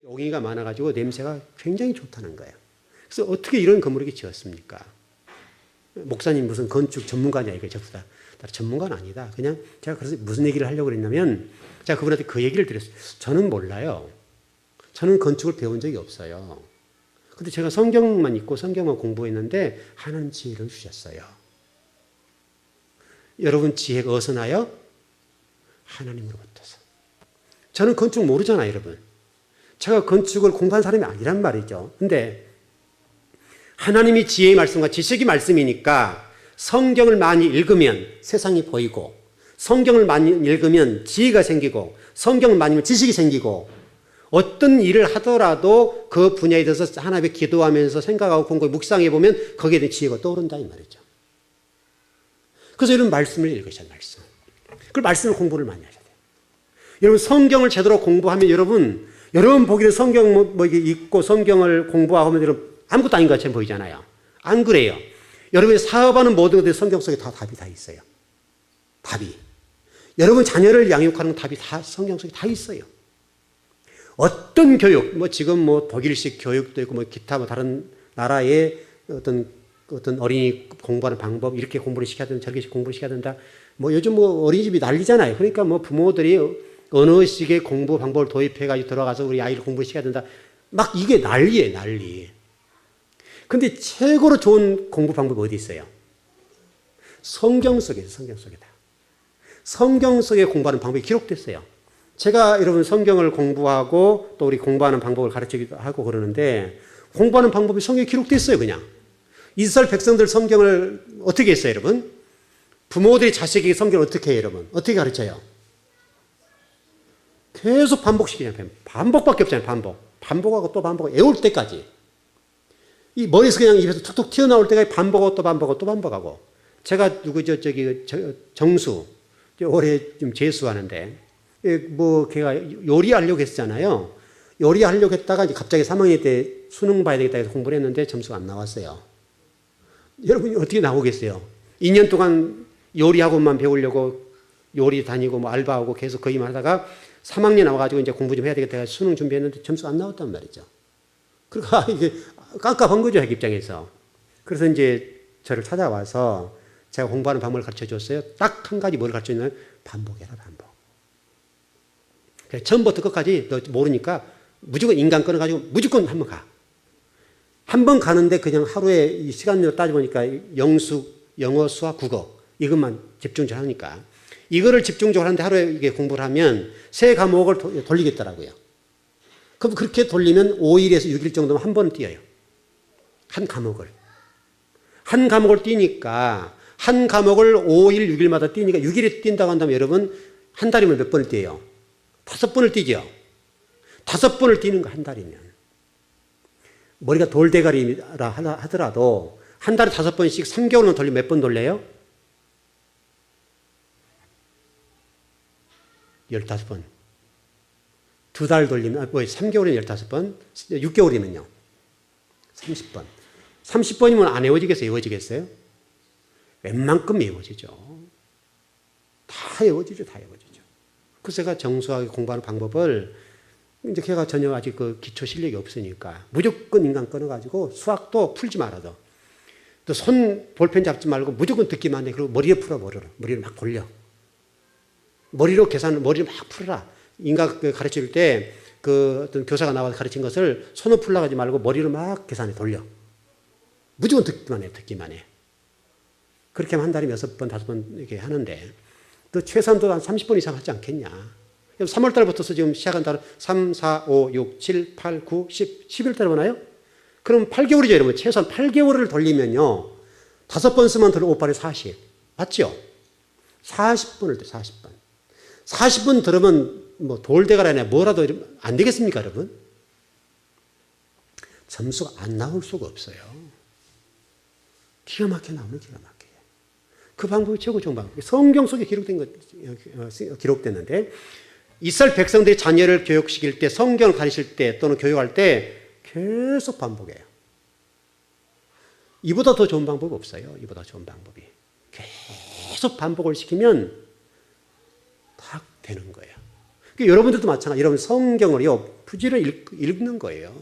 옹이가 많아가지고 냄새가 굉장히 좋다는 거예요. 그래서 어떻게 이런 건물을 지었습니까? 목사님 무슨 건축 전문가냐 이거 저보다 전문가는 아니다. 그냥 제가 그래서 무슨 얘기를 하려고 그랬냐면 제가 그분한테 그 얘기를 드렸어요. 저는 몰라요. 저는 건축을 배운 적이 없어요. 근데 제가 성경만 읽고 성경만 공부했는데 하나님 지혜를 주셨어요. 여러분 지혜가 어디서 나요? 하나님으로부터서. 저는 건축 모르잖아요, 여러분. 제가 건축을 공부한 사람이 아니란 말이죠. 근데 하나님이 지혜의 말씀과 지식의 말씀이니까 성경을 많이 읽으면 세상이 보이고 성경을 많이 읽으면 지혜가 생기고 성경을 많이 읽으면 지식이 생기고 어떤 일을 하더라도 그 분야에 대해서 하나님께 기도하면서 생각하고 공부해 묵상해 보면 거기에 대한 지혜가 떠오른다 이 말이죠. 그래서 이런 말씀을 읽으셔야 말씀. 그 말씀을 공부를 많이 하셔야 돼요. 여러분 성경을 제대로 공부하면 여러분 보기에 성경 뭐 이게 읽고 성경을 공부하고 하면 여러분 아무것도 아닌 것처럼 보이잖아요. 안 그래요. 여러분이 사업하는 모든 것들이 성경 속에 다 답이 다 있어요. 답이. 여러분 자녀를 양육하는 답이 다 성경 속에 다 있어요. 어떤 교육, 뭐 지금 뭐 독일식 교육도 있고 뭐 기타 뭐 다른 나라의 어떤 어린이 공부하는 방법, 이렇게 공부를 시켜야 된다, 저렇게 공부를 시켜야 된다. 뭐 요즘 뭐 어린이집이 난리잖아요. 그러니까 뭐 부모들이 어느 식의 공부 방법을 도입해가지고 들어가서 우리 아이를 공부를 시켜야 된다. 막 이게 난리예요, 난리. 근데 최고로 좋은 공부 방법이 어디 있어요? 성경 속에서, 성경 속에다. 성경 속에 공부하는 방법이 기록됐어요. 제가 여러분 성경을 공부하고 또 우리 공부하는 방법을 가르치기도 하고 그러는데 공부하는 방법이 성경에 기록됐어요, 그냥. 이스라엘 백성들 성경을 어떻게 했어요, 여러분? 부모들이 자식에게 성경을 어떻게 해요, 여러분? 어떻게 가르쳐요? 계속 반복시키잖아요. 반복밖에 없잖아요, 반복. 반복하고 또 반복하고 애울 때까지. 이 머리에서 그냥 입에서 툭툭 튀어나올 때까지 반복하고 또 반복하고 또 반복하고. 제가 누구죠, 정수. 올해 좀 재수하는데. 뭐, 걔가 요리하려고 했잖아요. 요리하려고 했다가 이제 갑자기 3학년 때 수능 봐야 되겠다 해서 공부를 했는데 점수가 안 나왔어요. 여러분이 어떻게 나오겠어요? 2년 동안 요리학원만 배우려고 요리 다니고 뭐 알바하고 계속 거기만 하다가 3학년 나와가지고 이제 공부 좀 해야 되겠다 해서 수능 준비했는데 점수가 안 나왔단 말이죠. 그러니까 이게 깝깝한 거죠, 자기 입장에서. 그래서 이제 저를 찾아와서 제가 공부하는 방법을 가르쳐 줬어요. 딱 한 가지 뭘 가르쳐 줬냐면 반복해라, 반복. 처음부터 끝까지 너 모르니까 무조건 인간 끊어가지고 무조건 한번 가. 한 번 가는데 그냥 하루에 이 시간으로 따져보니까 영수, 영어, 수학, 국어 이것만 집중적으로 하니까 이거를 집중적으로 하는데 하루에 이게 공부를 하면 세 과목을 돌리겠더라고요. 그럼 그렇게 돌리면 5일에서 6일 정도면 한 번 뛰어요. 한 과목을. 한 과목을 뛰니까 한 과목을 5일, 6일마다 뛰니까 6일에 뛴다고 한다면 여러분 한 달이면 몇 번을 뛰어요? 5번을 뛰죠. 5번을 뛰는 거 한 달이면. 머리가 돌대가리라 하더라도 한 달에 5번씩 3개월만 돌리면 몇 번 돌려요? 15번. 2달 돌리면, 3개월이면 15번, 6개월이면요. 30번. 30번이면 안 외워지겠어요? 외워지겠어요? 웬만큼 외워지죠. 다 외워지죠, 다 외워지죠. 그래서 제가 정수하게 공부하는 방법을 이제 걔가 전혀 아직 그 기초 실력이 없으니까 무조건 인간 끊어가지고 수학도 풀지 말아도 또 손 볼펜 잡지 말고 무조건 듣기만 해. 그리고 머리에 풀어, 머리를 막 돌려. 머리로 계산을, 머리를 막 풀어라. 인간 가르칠 때 그 어떤 교사가 나와서 가르친 것을 손으로 풀려고 하지 말고 머리로 막 계산해 돌려. 무조건 듣기만 해, 듣기만 해. 그렇게 하면 한 달에 6번, 5번 이렇게 하는데 또 최소한도 한 30번 이상 하지 않겠냐. 3월 달부터서 지금 시작한 달은 3, 4, 5, 6, 7, 8, 9, 10, 11월 달에 보나요? 그럼 8개월이죠, 여러분. 최소한 8개월을 돌리면요. 5번 쓰면 들 5, 8에 40. 맞죠? 40번을 돼, 40번. 40번 들으면 뭐 돌대가리나 뭐라도 안 되겠습니까, 여러분? 점수가 안 나올 수가 없어요. 기가 막혀 나오는 기가 막혀. 그 방법이 최고 좋은 방법. 성경 속에 기록됐는데 이스라엘 백성들이 자녀를 교육시킬 때 성경을 가르칠 때 또는 교육할 때 계속 반복해요. 이보다 더 좋은 방법이 없어요. 이보다 좋은 방법이. 계속 반복을 시키면 딱 되는 거예요. 그러니까 여러분들도 마찬가지. 여러분 성경을요, 부지런히 읽는 거예요.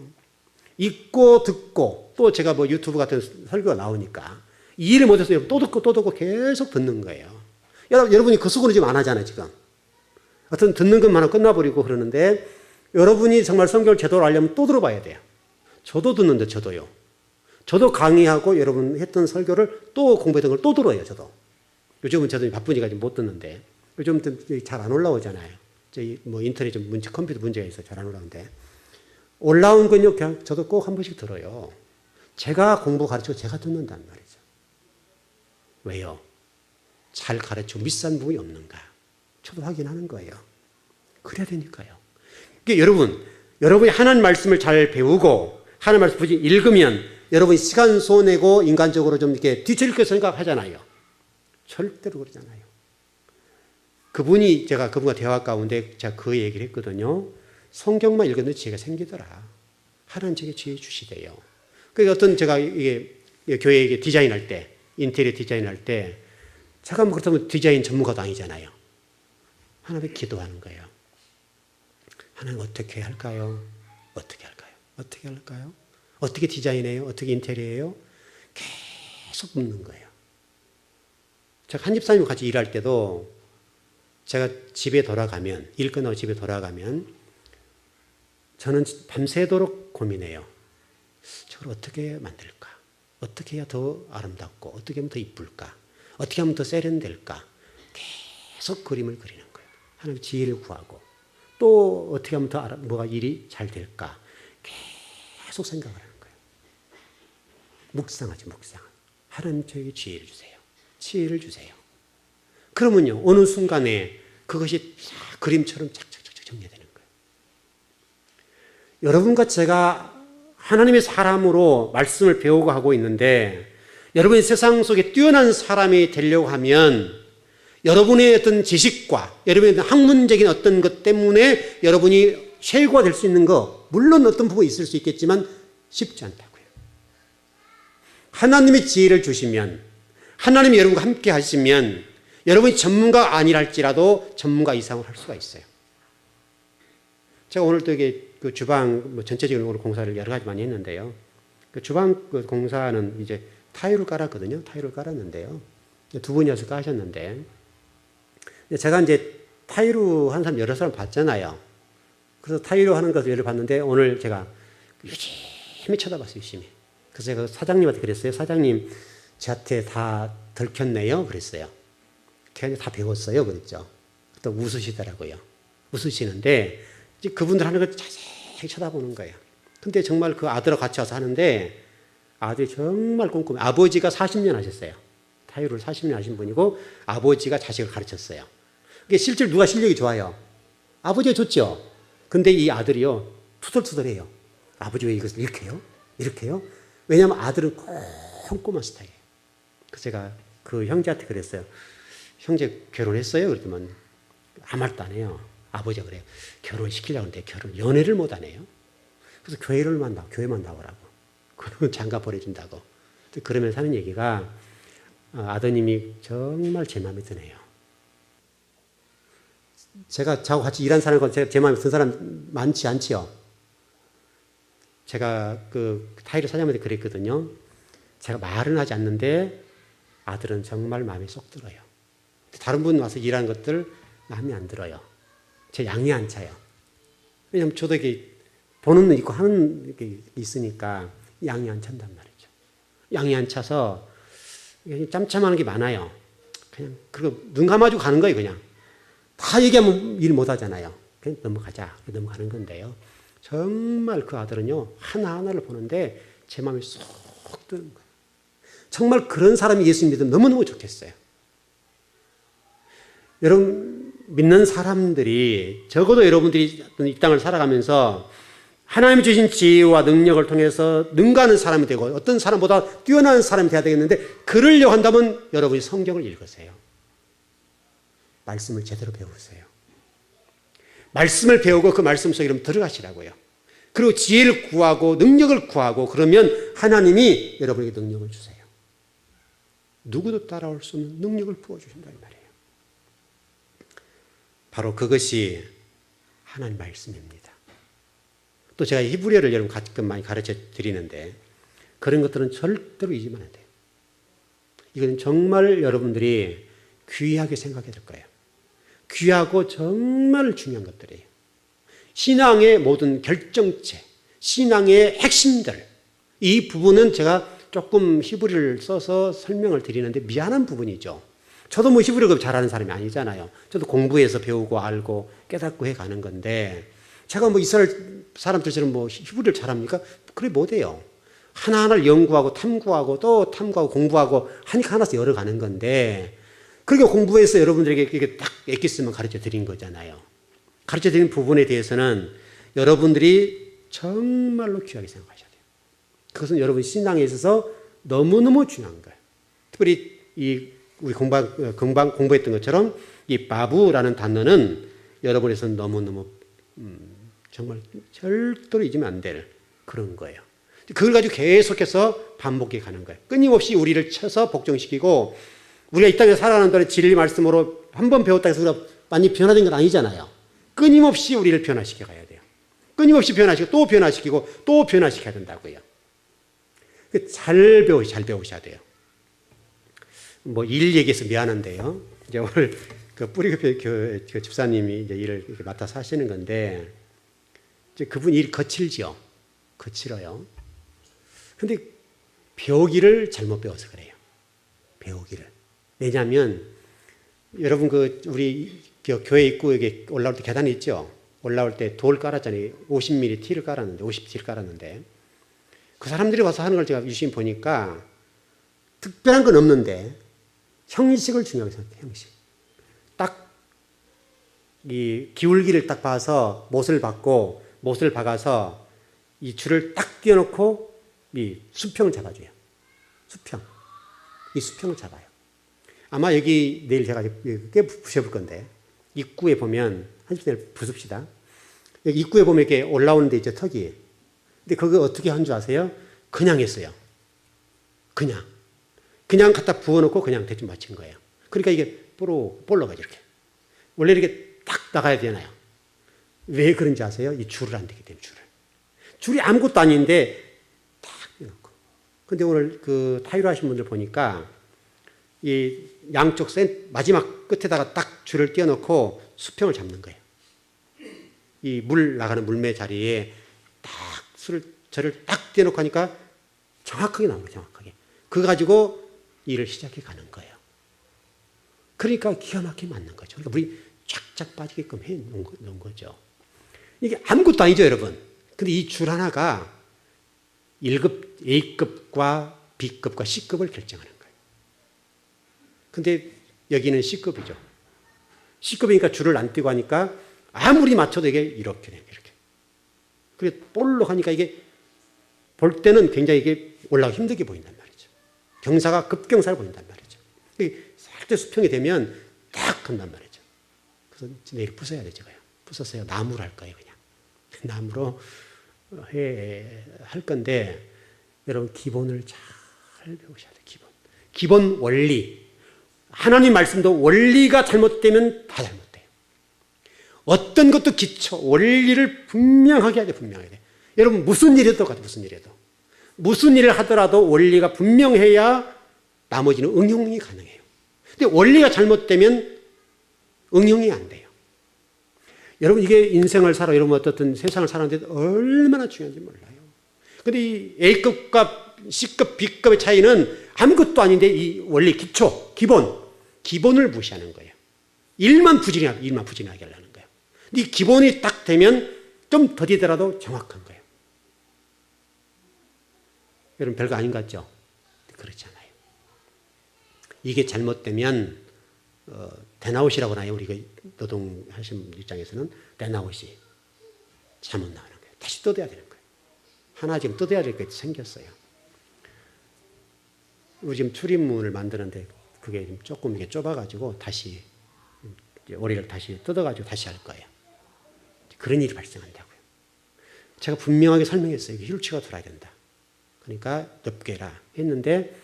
읽고 듣고, 또 제가 뭐 유튜브 같은 설교가 나오니까 이해를 못해서 또 듣고 계속 듣는 거예요. 여러분이 그 수고는 지금 안 하잖아요, 지금. 어떤 듣는 것만 하고 끝나버리고 그러는데, 여러분이 정말 성경을 제대로 알려면 또 들어봐야 돼요. 저도 듣는데, 저도요. 저도 강의하고 여러분 했던 설교를 또 공부했던 걸 또 들어요, 저도. 요즘은 저도 바쁘니까 못 듣는데, 요즘 잘 안 올라오잖아요. 저희 뭐 인터넷 좀 컴퓨터 문제가 있어서 잘 안 올라오는데, 올라온 건요, 그냥 저도 꼭 한 번씩 들어요. 제가 공부 가르치고 제가 듣는단 말이죠. 왜요? 잘 가르치고 미스한 부분이 없는가? 저도 확인하는 거예요. 그래야 되니까요. 그러니까 여러분이 하나님 말씀을 잘 배우고 하나님 말씀 굳이 읽으면 여러분이 시간 쏘내고 인간적으로 좀 이렇게 뒤처질 거 생각하잖아요. 절대로 그러잖아요. 제가 그분과 대화 가운데 제가 그 얘기를 했거든요. 성경만 읽었는데 지혜가 생기더라. 하나님 제게 지혜 주시대요. 그러니까 어떤 제가 이게 교회 디자인할 때, 인테리어 디자인할 때, 제가 뭐 그렇다면 디자인 전문가도 아니잖아요. 하나님께 기도하는 거예요. 하나님 어떻게 할까요? 어떻게 할까요? 어떻게 할까요? 어떻게 디자인해요? 어떻게 인테리어해요? 계속 묻는 거예요. 제가 한 집사님과 같이 일할 때도 제가 집에 돌아가면, 일 끝나고 집에 돌아가면 저는 밤새도록 고민해요. 저걸 어떻게 만들까? 어떻게 해야 더 아름답고 어떻게 하면 더 이쁠까? 어떻게 하면 더 세련될까? 계속 그림을 그리는 거예요. 하나님 지혜를 구하고 또 어떻게 하면 더 뭐가 일이 잘 될까? 계속 생각을 하는 거예요. 묵상하지. 하나님 저에게 지혜를 주세요. 지혜를 주세요. 그러면요, 어느 순간에 그것이 그림처럼 착착착착 정리되는 거예요. 여러분과 제가 하나님의 사람으로 말씀을 배우고 하고 있는데, 여러분이 세상 속에 뛰어난 사람이 되려고 하면 여러분의 어떤 지식과 여러분의 학문적인 어떤 것 때문에 여러분이 최고가 될 수 있는 거, 물론 어떤 부분이 있을 수 있겠지만 쉽지 않다고요. 하나님의 지혜를 주시면, 하나님이 여러분과 함께 하시면 여러분이 전문가가 아니랄지라도 전문가 이상을 할 수가 있어요. 제가 오늘 또 이게 그 주방 전체적인 공사를 여러 가지 많이 했는데요. 그 주방 공사는 이제 타일을 깔았거든요. 타일을 깔았는데요. 두 분이 와서 까셨는데, 제가 이제 타일로 하는 사람 여러 사람 봤잖아요. 그래서 타일로 하는 것을 예를 봤는데, 오늘 제가 열심히 쳐다봤어요, 열심히. 그래서 제가 사장님한테 그랬어요. 사장님, 저한테 다 들켰네요. 그랬어요. 걔한테 다 배웠어요. 그랬죠. 또 웃으시더라고요. 웃으시는데, 그분들 하는 걸 자세히 쳐다보는 거예요. 근데 정말 그 아들하고 같이 와서 하는데, 아들이 정말 꼼꼼해. 아버지가 40년 하셨어요. 타일을 40년 하신 분이고, 아버지가 자식을 가르쳤어요. 그게 실제로 누가 실력이 좋아요? 아버지가 좋죠? 근데 이 아들이요, 투덜투덜해요. 아버지 왜 이것을 이렇게 해요? 이렇게 해요? 왜냐하면 아들은 꼼꼼한 스타일이에요. 그래서 제가 그 형제한테 그랬어요. 형제 결혼했어요? 그랬더니 아무 말도 안 해요. 아버지가 그래요. 결혼시키려고 하는데 연애를 못 하네요. 그래서 교회만 나오라고. 그러면 장가 보내준다고. 그러면서 하는 얘기가, 아드님이 정말 제 마음에 드네요. 제가 저하고 같이 일한 사람과 제 마음에 든 사람 많지 않지요? 제가 그 타일을 사장님한테 그랬거든요. 제가 말은 하지 않는데 아들은 정말 마음에 쏙 들어요. 다른 분 와서 일하는 것들 마음에 안 들어요. 제 양이 안 차요. 왜냐하면 저도 이렇게 보는 눈 있고 하는 게 있으니까 양이 안 찬단 말이죠. 양이 안 차서 짬짬하는 게 많아요. 그냥 그리고 눈 감아주고 가는 거예요. 그냥 다 얘기하면 일 못 하잖아요. 그냥 넘어가는 건데요. 정말 그 아들은요, 하나하나를 보는데 제 마음에 쏙 드는 거예요. 정말 그런 사람이 예수 믿으면 너무너무 좋겠어요. 여러분, 믿는 사람들이, 적어도 여러분들이 이 땅을 살아가면서 하나님이 주신 지혜와 능력을 통해서 능가하는 사람이 되고 어떤 사람보다 뛰어난 사람이 되어야 되겠는데, 그러려고 한다면 여러분이 성경을 읽으세요. 말씀을 제대로 배우세요. 말씀을 배우고 그 말씀 속에 들어가시라고요. 그리고 지혜를 구하고 능력을 구하고, 그러면 하나님이 여러분에게 능력을 주세요. 누구도 따라올 수 없는 능력을 부어주신다 이 말이에요. 바로 그것이 하나님 말씀입니다. 또 제가 히브리어를 여러분 가끔 많이 가르쳐 드리는데 그런 것들은 절대로 잊으면 안 돼요. 이건 정말 여러분들이 귀하게 생각해야 될 거예요. 귀하고 정말 중요한 것들이에요. 신앙의 모든 결정체, 신앙의 핵심들, 이 부분은 제가 조금 히브리를 써서 설명을 드리는데 미안한 부분이죠. 저도 뭐 히브리어 잘하는 사람이 아니잖아요. 저도 공부해서 배우고 알고 깨닫고 해가는 건데 제가 뭐 이스라엘 사람들처럼 뭐 히브리를 잘합니까? 그래 못해요. 하나하나를 연구하고 탐구하고 또 탐구하고 공부하고 하니까 하나씩 열어가는 건데 그렇게 공부해서 여러분들에게 이렇게 딱 엑기스만 가르쳐 드린 거잖아요. 가르쳐 드린 부분에 대해서는 여러분들이 정말로 귀하게 생각하셔야 돼요. 그것은 여러분 신앙에 있어서 너무너무 중요한 거예요. 특별히 우리 금방 공부했던 것처럼 이 바부라는 단어는 여러분에서 너무너무 정말 절대로 잊으면 안 될 그런 거예요. 그걸 가지고 계속해서 반복해 가는 거예요. 끊임없이 우리를 쳐서 복종시키고 우리가 이 땅에 살아가는 동안에 진리 말씀으로 한 번 배웠다 해서 우리가 많이 변화된 건 아니잖아요. 끊임없이 우리를 변화시켜 가야 돼요. 끊임없이 변화시키고 또 변화시키고 또 변화시켜야 된다고요. 잘 배우셔야 돼요. 뭐 일 얘기해서 미안한데요. 이제 오늘 그 뿌리교회 그 집사님이 이제 일을 이렇게 맡아서 하시는 건데 이제 그분 일 거칠죠. 거칠어요. 근데 배우기를 잘못 배워서 그래요. 배우기를. 왜냐하면 여러분 우리 교회 입구에 올라올 때 계단이 있죠. 올라올 때 돌 깔았잖아요. 50mm 티를 깔았는데 50T를 깔았는데 그 사람들이 와서 하는 걸 제가 유심히 보니까 특별한 건 없는데 형식을 중요하게 생각해요. 형식. 딱 이 기울기를 딱 봐서 못을 박아서 이 줄을 딱 띄워놓고 이 수평을 잡아줘요. 수평. 이 수평을 잡아요. 아마 여기 내일 제가 꽤 부셔볼 건데 입구에 보면 한 줄 내일 부숩시다. 여기 입구에 보면 이렇게 올라오는 데 있죠. 턱이. 근데 그거 어떻게 한 줄 아세요? 그냥 했어요. 그냥 갖다 부어놓고 그냥 대충 맞춘 거예요. 그러니까 이게 볼로가죠. 이렇게. 원래 이렇게 딱 나가야 되나요? 왜 그런지 아세요? 이 줄을 안 되기 때문에 줄이 아무것도 아닌데 딱 해놓고. 근데 오늘 그 타이로 하신 분들 보니까 이 양쪽 마지막 끝에다가 딱 줄을 띄워놓고 수평을 잡는 거예요. 이 물 나가는 물매 자리에 딱 저를 딱 띄워놓고 하니까 정확하게 나온 거예요. 정확하게. 그거 가지고 일을 시작해 가는 거예요. 그러니까 기가 막히게 맞는 거죠. 그러니까 물이 쫙쫙 빠지게끔 해 놓은 거죠. 이게 아무것도 아니죠, 여러분. 근데 이 줄 하나가 1급, A급과 B급과 C급을 결정하는 거예요. 근데 여기는 C급이죠. C급이니까 줄을 안 띄고 하니까 아무리 맞춰도 이게 이렇게 돼요. 이렇게. 그래 볼록 하니까 이게 볼 때는 굉장히 이게 올라가기 힘들게 보인단 말이죠. 경사가 급경사를 보인단 말이죠. 살짝 수평이 되면 딱 한단 말이죠. 그래서 내일 부숴야 돼요, 제가요. 부숴서요. 나무로 할 거예요, 그냥. 나무로 할 건데, 여러분, 기본을 잘 배우셔야 돼요, 기본 원리. 하나님 말씀도 원리가 잘못되면 다 잘못돼요. 어떤 것도 기초, 원리를 분명하게 해야 돼요, 분명하게. 여러분, 무슨 일에도 가죠, 무슨 일에도. 무슨 일을 하더라도 원리가 분명해야 나머지는 응용이 가능해요. 근데 원리가 잘못되면 응용이 안 돼요. 여러분, 이게 인생을 살아, 여러분 어떻든 세상을 살아가는데 얼마나 중요한지 몰라요. 근데 이 A급과 C급, B급의 차이는 아무것도 아닌데 이 원리 기초, 기본을 무시하는 거예요. 일만 부진하게 하려는 거예요. 이 기본이 딱 되면 좀 더디더라도 정확한 거예요. 여러분 별거 아닌 것 같죠? 그렇지 않아요. 이게 잘못되면 대나웃이라고 나요. 우리가 노동하시는 입장에서는 대나웃이 잘못 나오는 거예요. 다시 뜯어야 되는 거예요. 하나 지금 뜯어야 될 게 생겼어요. 우리 지금 출입문을 만드는데 그게 조금 이게 좁아가지고 다시 오리를 다시 뜯어가지고 다시 할 거예요. 그런 일이 발생한다고요. 제가 분명하게 설명했어요. 휠체어가 돌아야 된다. 그러니까 넓게 해라 했는데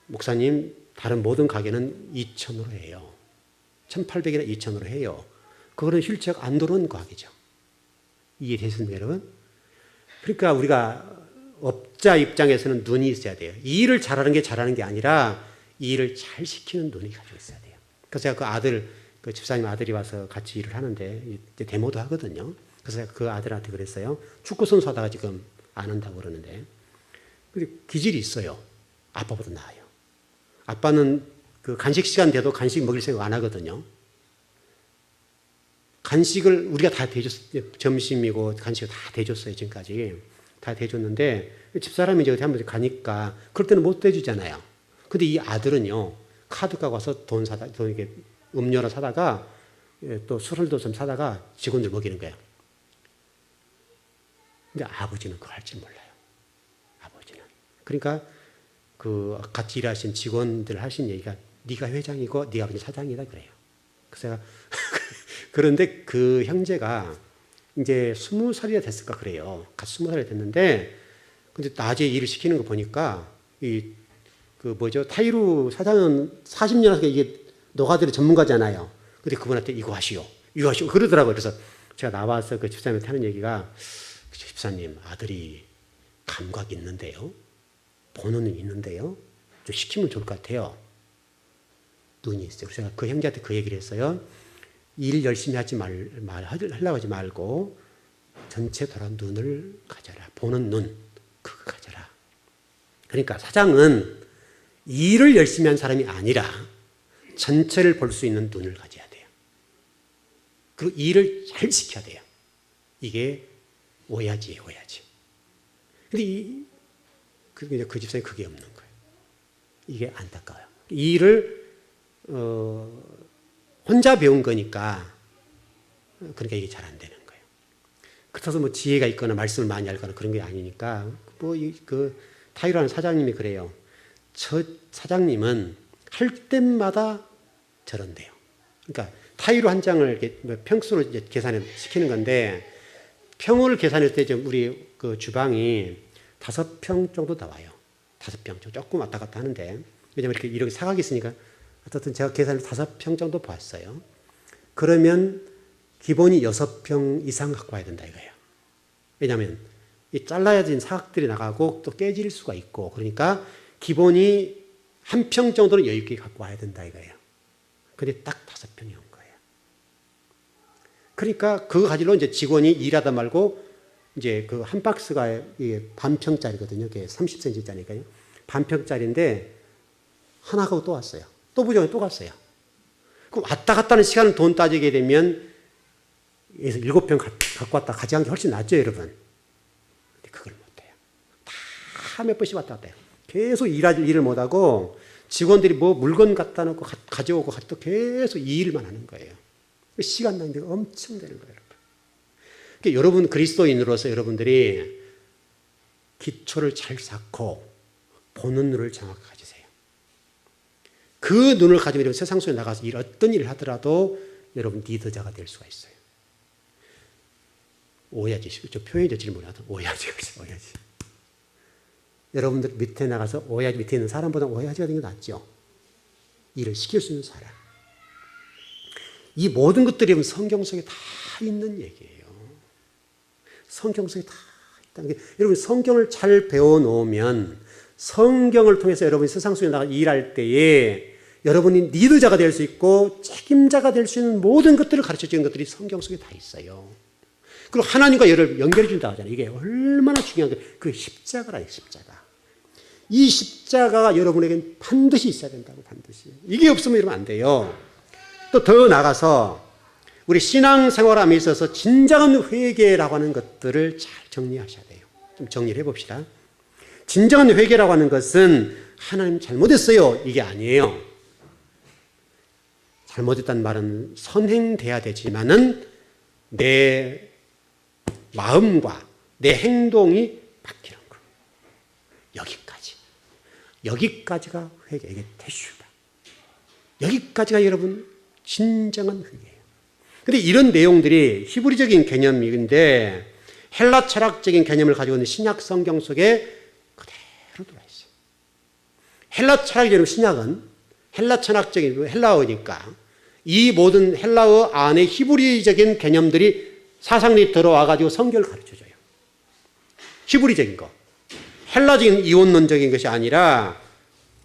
목사님 다른 모든 가게는 2,000으로 해요. 1,800이나 2,000으로 해요. 그거는 휠체어가 안 들어오는 가게죠. 이해되셨습니까, 여러분? 그러니까 우리가 업자 입장에서는 눈이 있어야 돼요. 이 일을 잘하는 게 아니라 이 일을 잘 시키는 눈이 가지고 있어야 돼요. 그래서 제가 그 아들, 그 집사님 아들이 와서 같이 일을 하는데 이제 데모도 하거든요. 그래서 제가 그 아들한테 그랬어요. 축구 선수 하다가 지금 안 한다고 그러는데 기질이 있어요. 아빠보다 나아요. 아빠는 그 간식 시간 돼도 간식 먹일 생각 안 하거든요. 간식을 우리가 다 대줬어요. 점심이고 간식을 다 대줬어요. 지금까지 다 대줬는데 집사람이 이제 어디 한번 가니까 그럴 때는 못 대주잖아요. 근데 이 아들은요, 카드 갖고 와서 돈 이게 음료를 사다가 또 술도 좀 사다가 직원들 먹이는 거예요. 근데 아버지는 그걸 할 줄 몰라요. 아버지는. 그러니까 그 같이 일하신 직원들 하신 얘기가 네가 회장이고 네가 아버지 사장이다 그래요. 그래서 제가 그런데 그 형제가 이제 20살이 됐을까 그래요. 같이 20살이 됐는데 근데 낮에 일을 시키는 거 보니까 타이루 사장은 40년 하니까 이게 노가다리 전문가잖아요. 근데 그분한테 이거 하시오 그러더라고요. 그래서 제가 나와서 그 집사님한테 하는 얘기가 집사님 아들이 감각 있는데요. 보는 눈 있는데요. 좀 시키면 좋을 것 같아요. 눈이 있어요. 그래서 제가 그 형제한테 그 얘기를 했어요. 일 열심히 하려고 하지 말고 전체 돌아온 눈을 가져라. 보는 눈, 그거 가져라. 그러니까 사장은 일을 열심히 한 사람이 아니라 전체를 볼 수 있는 눈을 가져야 돼요. 그리고 일을 잘 시켜야 돼요. 이게 오야지예요, 오야지. 근데 그 집사에 그게 없는 거예요. 이게 안타까워요. 이 일을 혼자 배운 거니까 그러니까 이게 잘 안 되는 거예요. 그렇다고 뭐 지혜가 있거나 말씀을 많이 알거나 그런 게 아니니까 그 타이루하는 사장님이 그래요. 저 사장님은 할 때마다 저런대요. 그러니까 타이루 한 장을 이렇게 평수로 이제 계산을 시키는 건데 평을 계산할 때 우리 그 주방이 5평 정도 나와요. 5평 조금 왔다 갔다 하는데 왜냐면 이렇게 사각이 있으니까 어쨌든 제가 계산을 5평 정도 봤어요. 그러면 기본이 6평 이상 갖고 와야 된다 이거예요. 왜냐하면 이 잘라진 사각들이 나가고 또 깨질 수가 있고 그러니까 기본이 1평 정도는 여유 있게 갖고 와야 된다 이거예요. 근데 딱 5평이 온 거예요. 그러니까 그거 가지고 이제 직원이 일하다 말고 이제 그 한 박스가 이게 반평짜리거든요. 그게 30cm짜리니까요. 반평짜리인데 하나 가고 또 왔어요. 또 부정해 또 갔어요. 그럼 왔다 갔다 하는 시간을 돈 따지게 되면 7평 갖고 왔다 가져간 게 훨씬 낫죠, 여러분. 근데 그걸 못해요. 다 몇 번씩 왔다 갔다 해요. 계속 일을 못하고 직원들이 뭐 물건 갖다 놓고 가져오고 또 계속 이 일만 하는 거예요. 시간 낭비가 엄청 되는 거예요, 여러분. 그러니까 여러분 그리스도인으로서 여러분들이 기초를 잘 쌓고 보는 눈을 정확하게 가지세요. 그 눈을 가지면 세상 속에 나가서 어떤 일을 하더라도 여러분 리더자가 될 수가 있어요. 오야지, 저 표현이 질문하다. 오야지가 있어요, 오야지. 여러분들 밑에 나가서 오야지 밑에 있는 사람보다 오야지가 되는 게 낫죠. 일을 시킬 수 있는 사람. 이 모든 것들이 성경 속에 다 있는 얘기예요. 성경 속에 다 있다는 게 여러분 성경을 잘 배워놓으면 성경을 통해서 여러분이 세상 속에 나가 일할 때에 여러분이 리더자가 될 수 있고 책임자가 될 수 있는 모든 것들을 가르쳐주는 것들이 성경 속에 다 있어요. 그리고 하나님과 여러분을 연결해 준다고 하잖아요. 이게 얼마나 중요한 거예요. 그 십자가라요, 십자가. 이 십자가가 여러분에겐 반드시 있어야 된다고, 반드시. 이게 없으면 여러분 안 돼요. 또 더 나가서 우리 신앙생활함에 있어서 진정한 회개라고 하는 것들을 잘 정리하셔야 돼요. 좀 정리를 해봅시다. 진정한 회개라고 하는 것은 하나님 잘못했어요, 이게 아니에요. 잘못했다는 말은 선행돼야 되지만은 내 마음과 내 행동이 바뀌는 거. 여기까지가 회개, 이게 태슈다. 여기까지가 여러분 진정한 회개예요. 근데 이런 내용들이 히브리적인 개념인데 헬라 철학적인 개념을 가지고 있는 신약 성경 속에 그대로 들어와 있어요. 헬라 철학적인 신약은 헬라 철학적인 헬라어니까 이 모든 헬라어 안에 히브리적인 개념들이 사상이 들어와가지고 성경을 가르쳐줘요. 히브리적인 거. 헬라적인 이원론적인 것이 아니라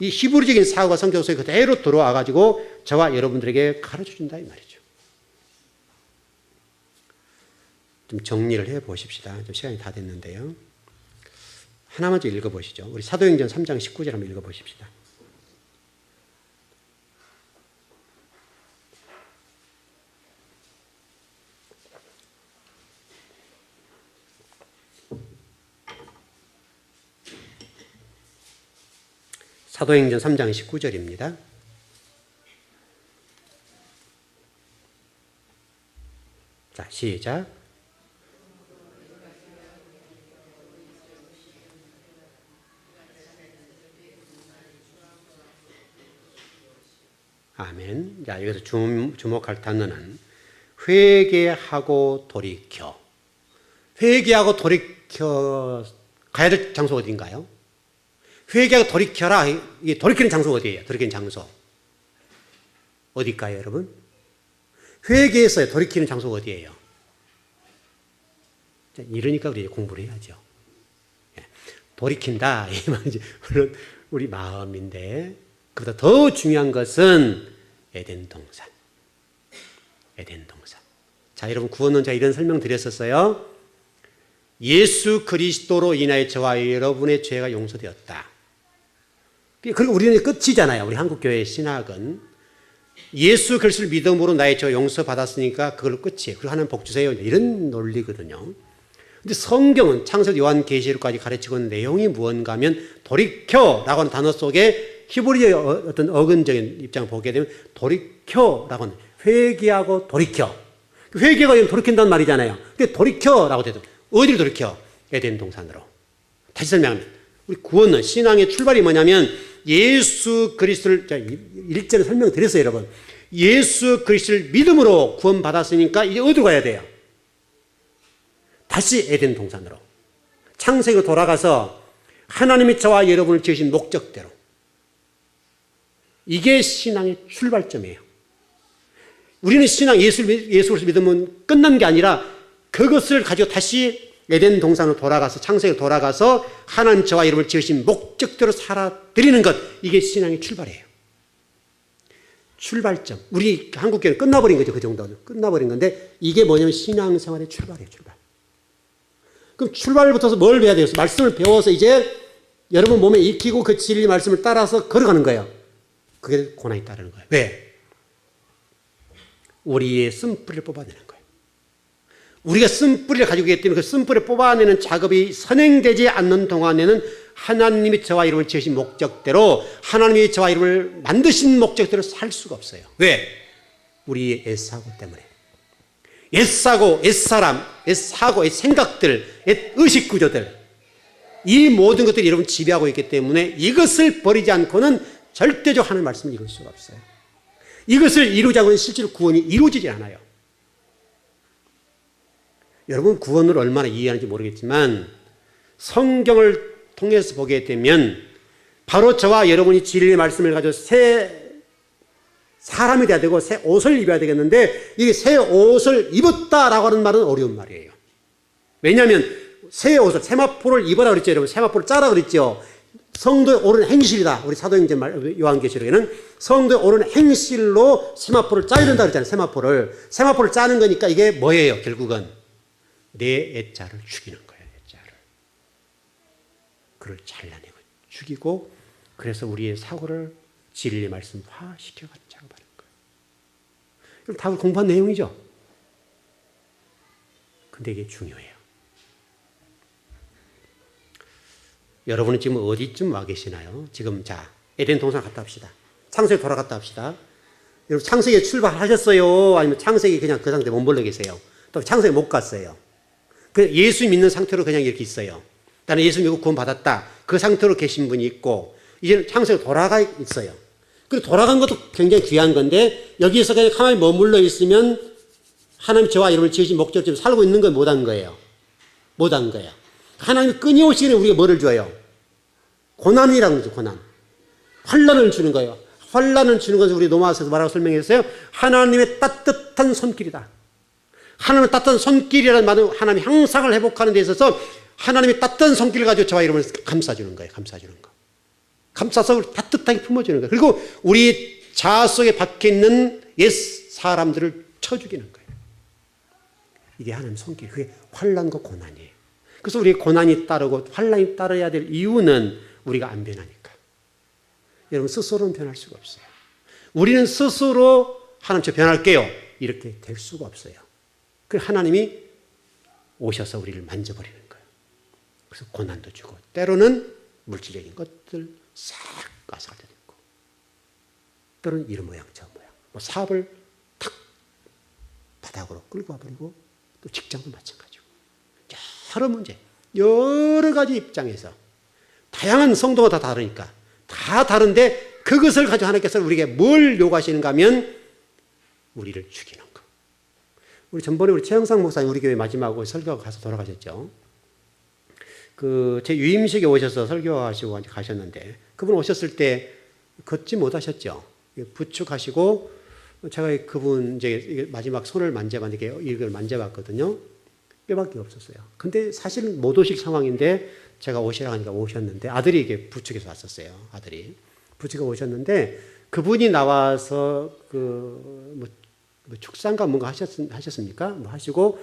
이 히브리적인 사고가 성경 속에 그대로 들어와가지고 저와 여러분들에게 가르쳐준다 이 말이죠. 좀 정리를 해보십시다. 좀 시간이 다 됐는데요. 하나만 좀 읽어보시죠. 우리 사도행전 3장 19절 한번 읽어보십시다. 사도행전 3장 19절입니다. 자, 시작. 아멘. 자, 여기서 주목할 단어는 회개하고 돌이켜. 회개하고 돌이켜 가야 될 장소가 어딘가요? 회개하고 돌이켜라. 이게 돌이키는 장소가 어디예요? 돌이키는 장소. 어딜까요, 여러분? 회개해서 돌이키는 장소가 어디예요? 자, 이러니까 우리 공부를 해야죠. 돌이킨다. 물론 우리 마음인데, 그보다 더 중요한 것은 에덴 동산. 에덴 동산. 자, 여러분 구원론 제가 이런 설명 드렸었어요. 예수 그리스도로 인하여 저와 여러분의 죄가 용서되었다. 그리고 우리는 끝이잖아요. 우리 한국교회 신학은 예수 그리스도를 믿음으로 나의 죄가 용서받았으니까 그걸로 끝이에요. 그리고 하나님 복 주세요. 이런 논리거든요. 근데 성경은 창세기 요한계시록까지 가르치고 있는 내용이 무언가 하면 돌이켜라고 하는 단어 속에 히브리의 어떤 어근적인 입장을 보게 되면 돌이켜라고 하는 회개하고 돌이켜. 회개가 돌이킨다는 말이잖아요. 근데 돌이켜라고 돼도 어디를 돌이켜? 에덴 동산으로. 다시 설명합니다. 우리 구원은 신앙의 출발이 뭐냐면 예수 그리스도를 1절에 설명드렸어요, 여러분. 예수 그리스도를 믿음으로 구원받았으니까 이제 어디로 가야 돼요? 다시 에덴 동산으로. 창세기로 돌아가서 하나님이 저와 여러분을 지으신 목적대로. 이게 신앙의 출발점이에요. 우리는 신앙 예수를 믿으면 끝난 게 아니라 그것을 가지고 다시 에덴 동산으로 돌아가서 창세기로 돌아가서 하나님 저와 여러분을 지으신 목적대로 살아드리는 것, 이게 신앙의 출발이에요. 출발점. 우리 한국교회는 끝나버린 거죠. 그 정도는 끝나버린 건데 이게 뭐냐면 신앙생활의 출발이에요. 출발. 그럼 출발부터서 뭘 배워야 돼요? 말씀을 배워서 이제 여러분 몸에 익히고 그 진리 말씀을 따라서 걸어가는 거예요. 그게 고난이 따르는 거예요. 왜? 우리의 쓴뿌리를 뽑아내는 거예요. 우리가 쓴뿌리를 가지고 있기 때문에 그 쓴뿌리를 뽑아내는 작업이 선행되지 않는 동안에는 하나님이 저와 여러분을 지으신 목적대로, 하나님이 저와 여러분을 만드신 목적대로 살 수가 없어요. 왜? 우리의 옛사고 때문에. 옛사고, 옛사람, 옛사고, 옛생각들, 옛의식구조들, 이 모든 것들이 여러분 지배하고 있기 때문에 이것을 버리지 않고는 절대적으로 하나님의 말씀을 이룰 수가 없어요. 이것을 이루지 않고는 실제로 구원이 이루어지지 않아요. 여러분 구원을 얼마나 이해하는지 모르겠지만 성경을 통해서 보게 되면 바로 저와 여러분이 진리의 말씀을 가지고 새 사람이 돼야 되고 새 옷을 입어야 되겠는데 이게 새 옷을 입었다라고 하는 말은 어려운 말이에요. 왜냐하면 새 옷을 세마포를 입어라 그랬죠. 여러분 세마포를 짜라 그랬죠. 성도의 옳은 행실이다. 우리 사도행전 요한계시록에는 성도의 옳은 행실로 세마포를 짜야 된다 그랬잖아요. 세마포를 짜는 거니까 이게 뭐예요? 결국은 내 애자를 죽이는 거예요. 애자를. 그를 잘라내고 죽이고 그래서 우리의 사고를 진리의 말씀화시켜가는 작업하는 거예요. 이걸 다 공부한 내용이죠. 근데 이게 중요해요. 여러분은 지금 어디쯤 와 계시나요? 지금 자 에덴 동산 갔다 합시다. 창세기 돌아갔다 합시다. 여러분 창세기에 출발하셨어요? 아니면 창세기 그냥 그 상태에 머물러 계세요? 또 창세기 못 갔어요. 그냥 예수 믿는 상태로 그냥 이렇게 있어요. 나는 예수 믿고 구원 받았다. 그 상태로 계신 분이 있고 이제는 창세기로 돌아가 있어요. 그리고 돌아간 것도 굉장히 귀한 건데 여기에서 그냥 가만히 머물러 있으면 하나님 저와 여러분을 지으신 목적지로 살고 있는 건 못한 거예요. 못한 거예요. 하나님이 끊임없이 우리가 뭐를 줘요? 고난이라는 거죠. 고난. 환난을 주는 거예요. 환난을 주는 것을 우리 로마서에서 말하고 설명했어요. 하나님의 따뜻한 손길이다. 하나님의 따뜻한 손길이라는 말은 하나님의 향상을 회복하는 데 있어서 하나님의 따뜻한 손길을 가지고 저와 여러분을 감싸주는 거예요. 감싸주는 거. 감싸서 따뜻하게 품어주는 거예요. 그리고 우리 자아 속에 박혀있는 옛 사람들을 쳐죽이는 거예요. 이게 하나님의 손길. 그게 환난과 고난이에요. 그래서 우리 고난이 따르고 환난이 따라야 될 이유는 우리가 안 변하니까. 여러분 스스로는 변할 수가 없어요. 우리는 스스로 하나님 저 변할게요. 이렇게 될 수가 없어요. 그래서 하나님이 오셔서 우리를 만져버리는 거예요. 그래서 고난도 주고 때로는 물질적인 것들 싹 까사가 되고 때로는 이런 모양 저 모양 뭐 사업을 탁 바닥으로 끌고 와버리고 또 직장도 마찬가지고 여러 문제 여러 가지 입장에서 다양한 성도가 다 다르니까 다 다른데 그것을 가지고 하나님께서 우리에게 뭘 요구하시는가 하면 우리를 죽이는 거. 우리 전번에 우리 최영상 목사님 우리 교회 마지막으로 설교가 가서 돌아가셨죠. 제 유임식에 오셔서 설교하시고 가셨는데 그분 오셨을 때 걷지 못하셨죠. 부축하시고 제가 그분 이제 마지막 손을 만져봤는데 이걸 만져봤거든요. 뼈밖에 없었어요. 근데 사실 못 오실 상황인데 제가 오시라고 하니까 오셨는데 아들이 이게 부축해서 왔었어요. 아들이 부축해 오셨는데 그분이 나와서 뭐 축산가 뭔가 하셨습니까? 뭐 하시고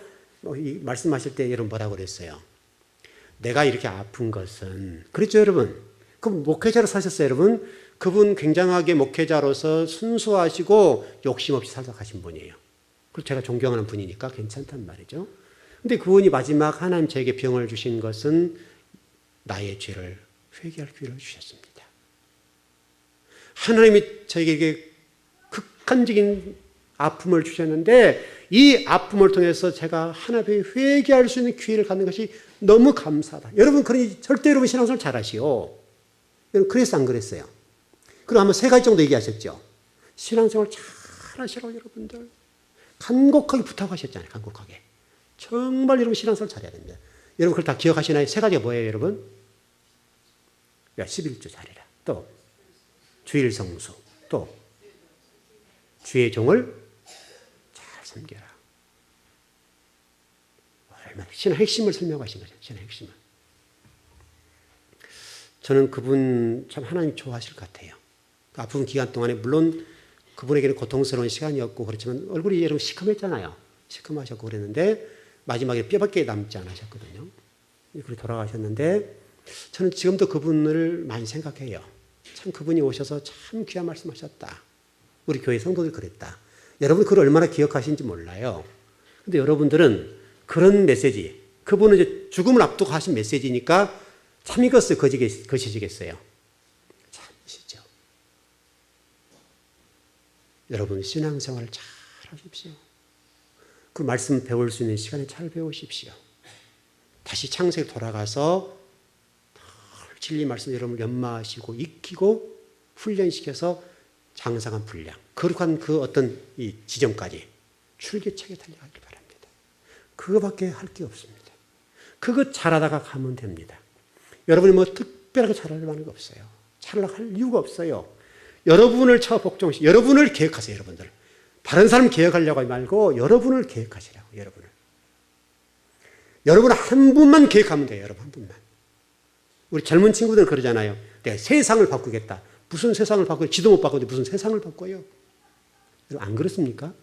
말씀하실 때 여러분 뭐라고 그랬어요? 내가 이렇게 아픈 것은 그렇죠 여러분. 그 목회자로 사셨어요 여러분. 그분 굉장하게 목회자로서 순수하시고 욕심 없이 살다 가신 분이에요. 그리고 제가 존경하는 분이니까 괜찮단 말이죠. 근데 그분이 마지막 하나님 저에게 병을 주신 것은 나의 죄를 회개할 기회를 주셨습니다. 하나님이 저에게 극한적인 아픔을 주셨는데 이 아픔을 통해서 제가 하나님께 회개할 수 있는 기회를 갖는 것이 너무 감사하다. 여러분 그러니 절대 여러분 신앙생활 잘하시오. 여러분 그래서 안 그랬어요. 그리고 한번 3가지 정도 얘기하셨죠. 신앙생활 잘하시라고 여러분들 간곡하게 부탁하셨잖아요. 간곡하게. 정말 여러분 신앙생활 잘해야 됩니다. 여러분 그걸 다 기억하시나요? 3가지가 뭐예요 여러분? 11조 잘해라. 또 주일 성수. 또 주의 종을 잘 섬겨라. 얼마나 신의 핵심을 설명하신 거죠. 신의 핵심을. 저는 그분 참 하나님 좋아하실 것 같아요. 아픈 기간 동안에 물론 그분에게는 고통스러운 시간이었고 그렇지만 얼굴이 여러분 시커맸잖아요. 시커매셨고 그랬는데 마지막에 뼈밖에 남지 않으셨거든요. 그렇게 돌아가셨는데 저는 지금도 그분을 많이 생각해요. 참 그분이 오셔서 참 귀한 말씀하셨다. 우리 교회 성도들 그랬다. 여러분 그걸 얼마나 기억하시는지 몰라요. 근데 여러분들은 그런 메시지, 그분은 이제 죽음을 앞두고 하신 메시지니까 참 이것을 거시시겠어요. 참으시죠. 여러분 신앙생활을 잘 하십시오. 그 말씀 배울 수 있는 시간에 잘 배우십시오. 다시 창세기 돌아가서 진리 말씀 여러분을 연마하시고 익히고 훈련시켜서 장성한 분량, 거룩한 그 어떤 이 지점까지 출계책에 달려가길 바랍니다. 그거밖에 할 게 없습니다. 그거 잘하다가 가면 됩니다. 여러분이 뭐 특별하게 잘하려고 하는 거 없어요. 잘하려고 할 이유가 없어요. 여러분을 복종하시고 여러분을 계획하세요. 여러분들. 다른 사람 계획하려고 하지 말고 여러분을 계획하시라고. 여러분 한 분만 계획하면 돼요. 여러분 한 분만. 우리 젊은 친구들은 그러잖아요. 내가 세상을 바꾸겠다. 무슨 세상을 바꿔요? 지도 못 바꾸는데 무슨 세상을 바꿔요? 안 그렇습니까?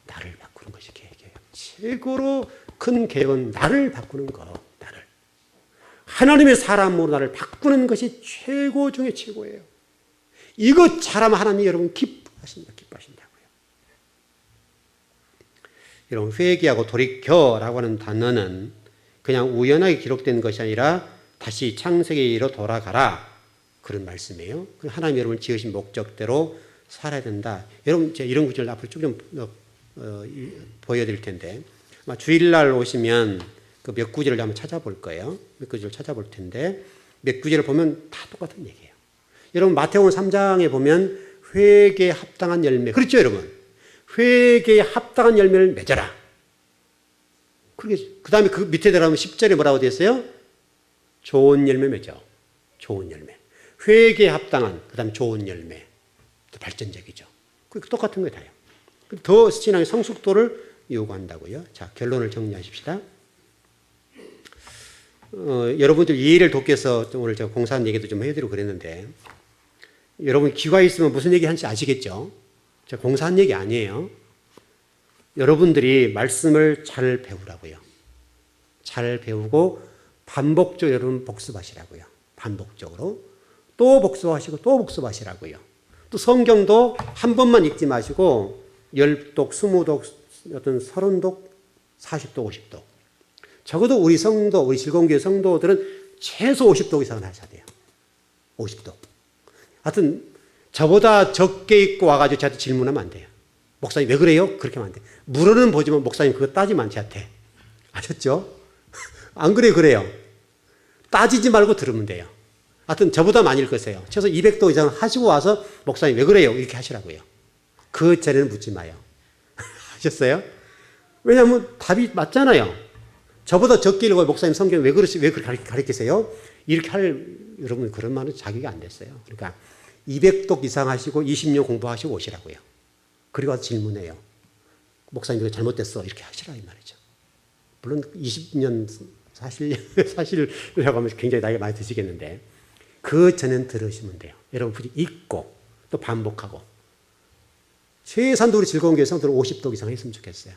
나를 바꾸는 것이 계획이에요. 최고로 큰 계획은 나를 바꾸는 거. 나를. 하나님의 사람으로 나를 바꾸는 것이 최고 중에 최고예요. 이거 잘하면 하나님이 여러분 기뻐하신다고요. 여러분 회개하고 돌이켜라고 하는 단어는 그냥 우연하게 기록된 것이 아니라 다시 창세기로 돌아가라. 그런 말씀이에요. 하나님 여러분을 지으신 목적대로 살아야 된다. 여러분 제가 이런 구절을 앞으로 쭉 좀 보여드릴 텐데 주일날 오시면 그 몇 구절을 한번 찾아볼 거예요. 몇 구절을 찾아볼 텐데 몇 구절을 보면 다 똑같은 얘기예요. 여러분 마태복음 3장에 보면 회개에 합당한 열매. 그렇죠 여러분? 회개에 합당한 열매를 맺어라. 그 다음에 그 밑에 들어가면 10절에 뭐라고 되어 있어요? 좋은 열매 맺어. 좋은 열매. 회개에 합당한, 그 다음에 좋은 열매. 더 발전적이죠. 똑같은 거예요, 다요. 더 신앙의 성숙도를 요구한다고요. 자, 결론을 정리하십시다. 여러분들 이해를 돕기 위해서 오늘 제가 공사한 얘기도 좀 해드리고 그랬는데, 여러분 귀가 있으면 무슨 얘기 하는지 아시겠죠? 제가 공사한 얘기 아니에요. 여러분들이 말씀을 잘 배우라고요. 잘 배우고 반복적으로 여러분 복습하시라고요. 반복적으로. 또 복습하시고 또 복습하시라고요. 또 성경도 한 번만 읽지 마시고 10독, 20독, 어떤 30독, 40독, 50독. 적어도 우리 성도, 우리 즐거운교회 성도들은 최소 50독 이상은 하셔야 돼요. 50독. 하여튼 저보다 적게 읽고 와가지고 저한테 질문하면 안 돼요. 목사님 왜 그래요? 그렇게 하면 안 돼요. 물어는 보지만 목사님 그거 따지면 저한테. 아셨죠? 안 그래요? 그래요. 따지지 말고 들으면 돼요. 하여튼 저보다 많이 읽으세요. 최소 200도 이상 하시고 와서 목사님 왜 그래요? 이렇게 하시라고요. 그 자리는 묻지 마요. 하셨어요? 왜냐하면 답이 맞잖아요. 저보다 적게 읽어요. 목사님 성경 왜 그렇게 가르치세요? 이렇게 할 여러분 그런 말은 자격이 안 됐어요. 그러니까 200독 이상 하시고 20년 공부하시고 오시라고요. 그리고 와서 질문해요. 목사님 이거 잘못됐어. 이렇게 하시라 이 말이죠. 물론 20년 사실이라고 하면 굉장히 나이가 많이 드시겠는데 그 전엔 들으시면 돼요. 여러분들이 읽고 또 반복하고 최소한도 우리 즐거운 교회 성도들 50독 이상 했으면 좋겠어요.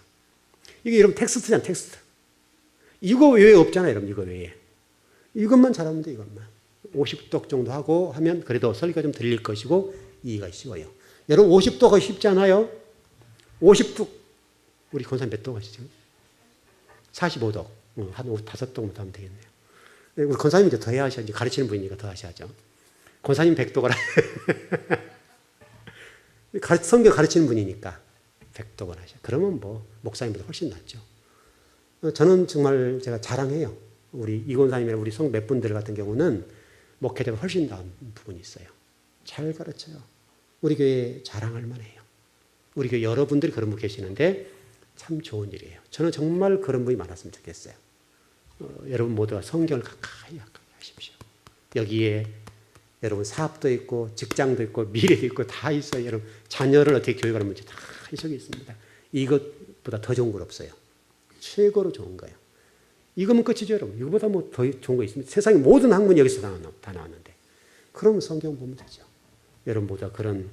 이게 여러분 텍스트잖아요. 텍스트. 이거 외에 없잖아요. 여러분 이거 외에. 이것만 잘하면 돼. 이것만. 50독 정도 하고 하면 그래도 설교가 좀 들릴 것이고 이해가 쉬워요. 여러분 50독 쉽지 않아요? 50독 우리 권사님 몇 독 하시죠? 45독. 한 5독 하면 되겠네요. 우리 권사님 이제 더 해야 하셔야지. 가르치는 분이니까 더 하셔야죠. 권사님 100독을 성경 가르치는 분이니까 100독을 하셔. 그러면 뭐 목사님보다 훨씬 낫죠. 저는 정말 제가 자랑해요. 우리 이권사님이나 우리 성 몇 분들 같은 경우는 목회자가 훨씬 나은 부분이 있어요. 잘 가르쳐요. 우리 교회 자랑할 만해요. 우리 교회 여러분들이 그런 분 계시는데 참 좋은 일이에요. 저는 정말 그런 분이 많았으면 좋겠어요. 여러분 모두가 성경을 가까이 하십시오. 여기에 여러분 사업도 있고 직장도 있고 미래도 있고 다 있어요. 여러분 자녀를 어떻게 교육하는 문제 다 저기 있습니다. 이것보다 더 좋은 건 없어요. 최고로 좋은 거예요. 이거면 끝이죠, 여러분. 이거보다 뭐 더 좋은 거 있습니다. 세상의 모든 학문이 여기서 다 나왔는데. 그러면 성경 보면 되죠. 여러분 모두 그런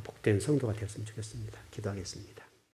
복된 성도가 되었으면 좋겠습니다. 기도하겠습니다.